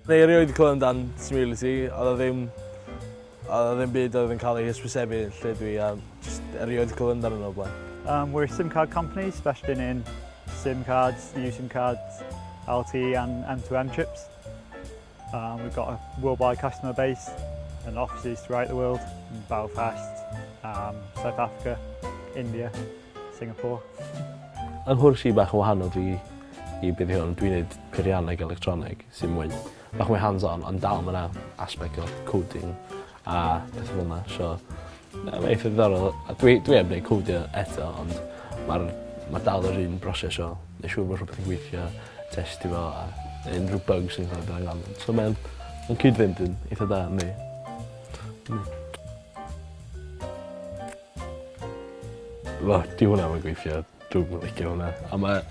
Neu erioed wedi clywed amdan Simulity, oedd o ddim byd oedd yn cael ei hysbysebu lle dwi, a just erioed wedi clywed amdan yn o blaen. We're a SIM card company specialising in SIM cards, new SIM cards, LTE and M2M chips. We've got a worldwide customer base and offices throughout the world, in Belfast, South Africa, India, Singapore. Yn hwrs i bach yn wahanol i beth hwn, dwi'n gwneud peirianneg electronig sy'n mwy bach mwy hands-on, ond dal yna aspect o coding a beth fel yna. So, mae'n eitha ddiddorol. Dwi heb wneud codio eto, ond mae dal yr un broses o neu siŵr bod rhywbeth yn gweithio, testi fo a unrhyw bugs yn cael ei angen. So mae'n cyd-fynd yn eitha da yn mi. Di hwnna mae'n gweithio, dwi'n licio hwnna. A mae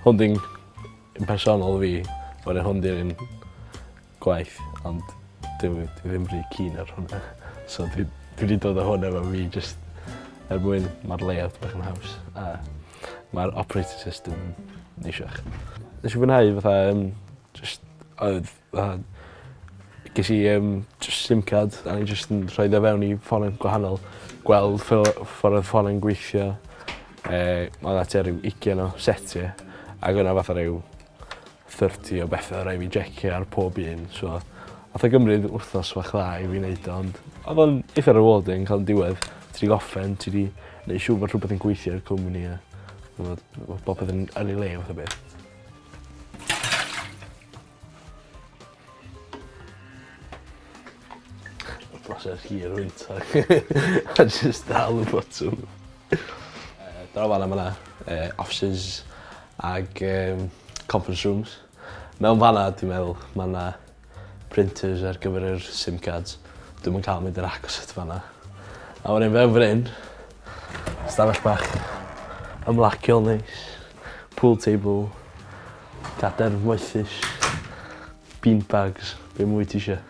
hwn yn personol fi, bod hwn di'n gwaith, ond dwi ddim rhy keen ar hwnna. So dwi wedi dod o hwnna efo fi jyst er mwyn mae'r layout bach yn haws a mae'r operating system yn eisiach. Nes i fwynhau ges i just SIM card a ni jyst yn rhoi o fewn i ffonau gwahanol, gweld ffordd ffonau yn gweithio. Oedd ati ryw 20 o setiau ac yna fatha ryw 30 o bethau rhaid fi jecio ar pob un. So, oedd o gymryd wrthnos fach dda i fi wneud o, ond oedd o'n eitha rewarding cael yn diwedd. Ti wedi goffen, ti wedi gwneud siŵr bod rhywbeth yn gweithio i'r cwmni a bod bopeth yn ei le fath o beth. Broses hir wyntog a jyst dal y botwm. Draw fan'na mae yna offices ag conference rooms. Mewn fan'na, dwi'n meddwl, mae yna printers ar gyfer yr SIM cards. Dwi'm yn cael mynd i'r agos at fan'na. A wedyn fewn fan hyn, stafell bach ymlaciol neis, pool table, gader moethus, beanbags, be mwy ti isio.